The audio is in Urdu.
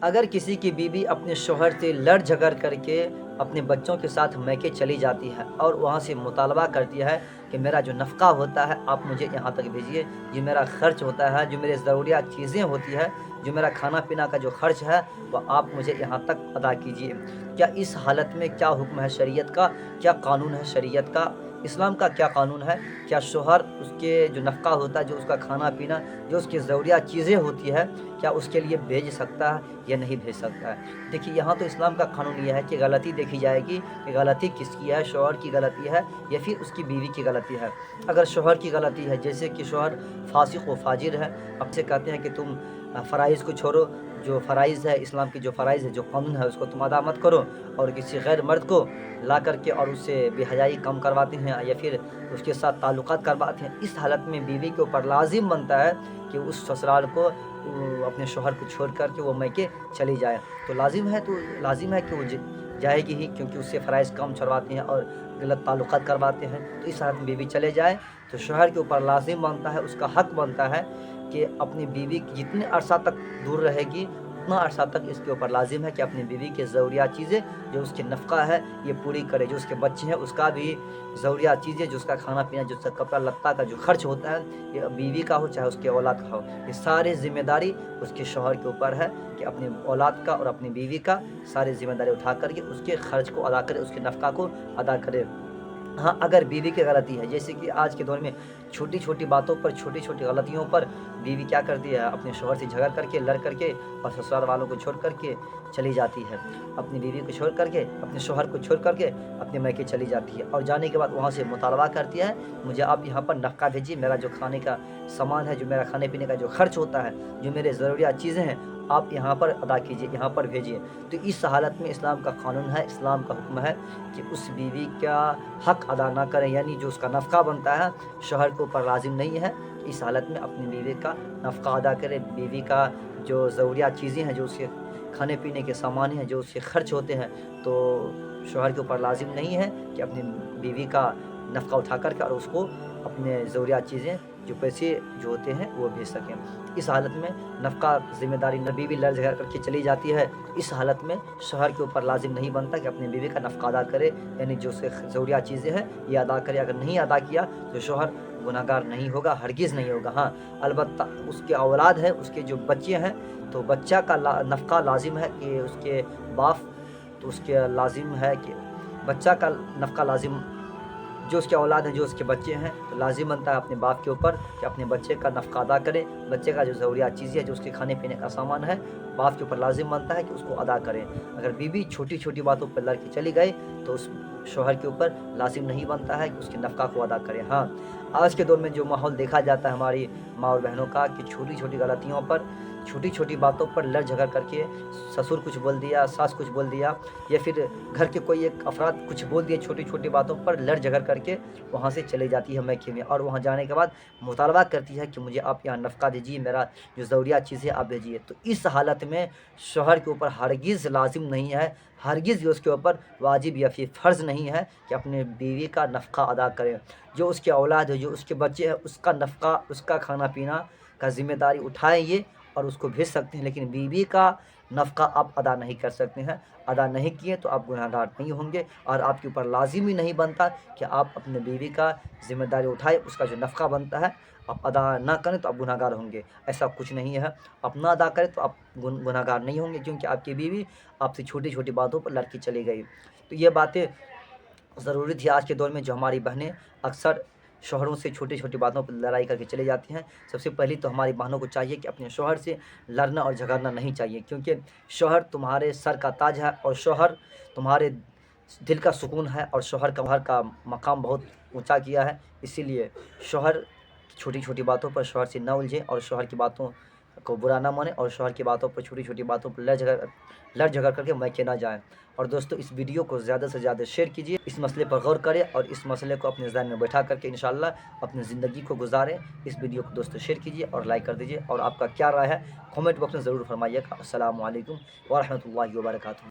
اگر کسی کی بیوی اپنے شوہر سے لڑ جھگڑ کر کے اپنے بچوں کے ساتھ میکے چلی جاتی ہے اور وہاں سے مطالبہ کرتی ہے کہ میرا جو نفقہ ہوتا ہے آپ مجھے یہاں تک بھیجیے، جو میرا خرچ ہوتا ہے، جو میرے ضروریات چیزیں ہوتی ہے، جو میرا کھانا پینا کا جو خرچ ہے وہ آپ مجھے یہاں تک ادا کیجیے، کیا اس حالت میں کیا حکم ہے شریعت کا؟ کیا قانون ہے شریعت کا؟ اسلام کا کیا قانون ہے؟ کیا شوہر اس کے جو نفقہ ہوتا ہے، جو اس کا کھانا پینا، جو اس کی ضروریات چیزیں ہوتی ہے، کیا اس کے لیے بھیج سکتا ہے یا نہیں بھیج سکتا ہے؟ دیکھیے یہاں تو اسلام کا قانون یہ ہے کہ غلطی دیکھی جائے گی کہ غلطی کس کی ہے، شوہر کی غلطی ہے یا پھر اس کی بیوی کی غلطی ہے۔ اگر شوہر کی غلطی ہے، جیسے کہ شوہر فاسق و فاجر ہے، اب سے کہتے ہیں کہ تم فرائض کو چھوڑو، جو فرائض ہے اسلام کی، جو فرائض ہے، جو قانون ہے، اس کو تم ادا مت کرو، اور کسی غیر مرد کو لا کر کے اور اس سے بے حیائی کم کرواتے ہیں یا پھر اس کے ساتھ تعلقات کرواتے ہیں، اس حالت میں بیوی کے اوپر لازم بنتا ہے کہ اس سسرال کو اپنے شوہر کو چھوڑ کر کے وہ میکے چلی جائے۔ تو لازم ہے کہ وہ جائے گی ہی، کیونکہ اس سے فرائض کم چھڑواتے ہیں اور غلط تعلقات کرواتے ہیں، تو اس حالت میں بیوی چلے جائے تو شوہر کے اوپر لازم بنتا ہے، اس کا حق بنتا ہے کہ اپنی بیوی جتنے عرصہ تک دور رہے گی اتنا عرصہ تک اس کے اوپر لازم ہے کہ اپنی بیوی کے ضروریات چیزیں، جو اس کے نفقہ ہے، یہ پوری کرے، جو اس کے بچے ہیں اس کا بھی ضروریات چیزیں، جو اس کا کھانا پینا، جو اس کا کپڑا لتا کا جو خرچ ہوتا ہے، یہ بیوی کا ہو چاہے اس کے اولاد کا ہو، یہ ساری ذمہ داری اس کے شوہر کے اوپر ہے کہ اپنی اولاد کا اور اپنی بیوی کا ساری ذمہ داری اٹھا کر کے اس کے خرچ کو ادا کرے، اس کے نفقہ کو ادا کرے۔ ہاں اگر بیوی کی غلطی ہے، جیسے کہ آج کے دور میں چھوٹی چھوٹی باتوں پر، چھوٹی چھوٹی غلطیوں پر بیوی کیا کرتی ہے، اپنے شوہر سے جھگڑ کر کے، لڑ کر کے اور سسرال والوں کو چھوڑ کر کے چلی جاتی ہے، اپنی بیوی کو چھوڑ کر کے، اپنے شوہر کو چھوڑ کر کے اپنے میکے چلی جاتی ہے، اور جانے کے بعد وہاں سے مطالبہ کرتی ہے مجھے آپ یہاں پر نفقہ بھیجیے، میرا جو کھانے کا سامان ہے، جو میرا کھانے پینے کا جو خرچ ہوتا ہے، جو میرے ضروریات چیزیں ہیں، آپ یہاں پر ادا کیجیے، یہاں پر بھیجیے۔ تو اس حالت میں اسلام کا قانون ہے، اسلام کا حکم ہے کہ اس بیوی کا حق ادا نہ کریں، یعنی جو اس کا نفقہ بنتا ہے شوہر کے اوپر لازم نہیں ہے کہ اس حالت میں اپنی بیوی کا نفقہ ادا کرے، بیوی کا جو ضروریات چیزیں ہیں، جو اس کے کھانے پینے کے سامان ہیں، جو اس کے خرچ ہوتے ہیں، تو شوہر کے اوپر لازم نہیں ہے کہ اپنی بیوی کا نفقہ اٹھا کر کے اور اس کو اپنے ضروریات چیزیں، جو پیسے جو ہوتے ہیں وہ بھیج سکیں۔ اس حالت میں نفقہ ذمہ داری بیوی لڑ جھگڑ کر کے چلی جاتی ہے، اس حالت میں شوہر کے اوپر لازم نہیں بنتا کہ اپنی بیوی کا نفقہ ادا کرے، یعنی جو اس کے ضروریات چیزیں ہیں یہ ادا کرے۔ اگر نہیں ادا کیا تو شوہر گناہگار نہیں ہوگا، ہرگز نہیں ہوگا۔ ہاں البتہ اس کے اولاد ہے، اس کے جو بچے ہیں، تو بچہ کا نفقہ لازم ہے کہ اس کے باپ، تو اس کے لازم ہے کہ بچہ کا نفقہ لازم، جو اس کے اولاد ہیں، جو اس کے بچے ہیں، تو لازم بنتا ہے اپنے باپ کے اوپر کہ اپنے بچے کا نفقہ ادا کرے، بچے کا جو ضروریات چیزیں ہے، جو اس کے کھانے پینے کا سامان ہے، باپ کے اوپر لازم بنتا ہے کہ اس کو ادا کرے۔ اگر بیوی چھوٹی چھوٹی باتوں پر لڑ کے چلی گئی تو اس شوہر کے اوپر لازم نہیں بنتا ہے کہ اس کے نفقہ کو ادا کرے۔ ہاں آج کے دور میں جو ماحول دیکھا جاتا ہے ہماری ماں اور بہنوں کا کہ چھوٹی چھوٹی غلطیوں پر، چھوٹی چھوٹی باتوں پر لڑ جھگڑ کر کے سسر کچھ بول دیا، ساس کچھ بول دیا، یا پھر گھر کے کوئی ایک افراد کچھ بول دیے، چھوٹی چھوٹی باتوں پر لڑ جھگڑ کر کے وہاں سے چلی جاتی ہے میکے میں، اور وہاں جانے کے بعد مطالبہ کرتی ہے کہ مجھے آپ یہاں نفقہ دیجیے، میرا جو ضروریات چیزیں آپ بھیجیے۔ تو اس حالت میں شوہر کے اوپر ہرگز لازم نہیں ہے، ہرگز یہ اس کے اوپر واجب یا پھر فرض نہیں ہے کہ اپنے بیوی کا نفقہ ادا کرے۔ جو اس کے اولاد ہے، جو اس کے بچے ہیں، اس کا نفقہ، اس کا کھانا پینا کا ذمہ داری اٹھائیں یہ اور اس کو بھیج سکتے ہیں، لیکن بیوی کا نفقہ آپ ادا نہیں کر سکتے ہیں۔ ادا نہیں کیے تو آپ گناہگار نہیں ہوں گے، اور آپ کے اوپر لازم ہی نہیں بنتا کہ آپ اپنے بیوی کا ذمہ داری اٹھائے، اس کا جو نفقہ بنتا ہے آپ ادا نہ کریں تو آپ گناہگار ہوں گے، ایسا کچھ نہیں ہے۔ آپ نہ ادا کریں تو آپ گناہگار نہیں ہوں گے، کیونکہ آپ کی بیوی آپ سے چھوٹی چھوٹی باتوں پر لڑ کے چلی گئی۔ تو یہ باتیں ضروری تھی آج کے دور میں، جو ہماری بہنیں اکثر شوہروں سے چھوٹی چھوٹی باتوں پر لڑائی کر کے چلے جاتی ہیں۔ سب سے پہلی تو ہماری بہنوں کو چاہیے کہ اپنے شوہر سے لڑنا اور جھگڑنا نہیں چاہیے، کیونکہ شوہر تمہارے سر کا تاج ہے، اور شوہر تمہارے دل کا سکون ہے، اور شوہر کا مقام بہت اونچا کیا ہے۔ اسی لیے شوہر چھوٹی چھوٹی باتوں پر شوہر سے نہ الجھیں، اور شوہر کی باتوں کو برا نہ مانیں، اور شوہر کی باتوں پر، چھوٹی چھوٹی باتوں پر لڑ جھگڑ کر کے میکے نہ جائیں۔ اور دوستو اس ویڈیو کو زیادہ سے زیادہ شیئر کیجیے، اس مسئلے پر غور کریں اور اس مسئلے کو اپنے ذہن میں بیٹھا کر کے انشاءاللہ اپنی زندگی کو گزاریں۔ اس ویڈیو کو دوستو شیئر کیجیے اور لائک کر دیجیے، اور آپ کا کیا رائے ہے کامنٹ باکس میں ضرور فرمائیے گا۔ السلام علیکم ورحمۃ اللہ وبرکاتہ۔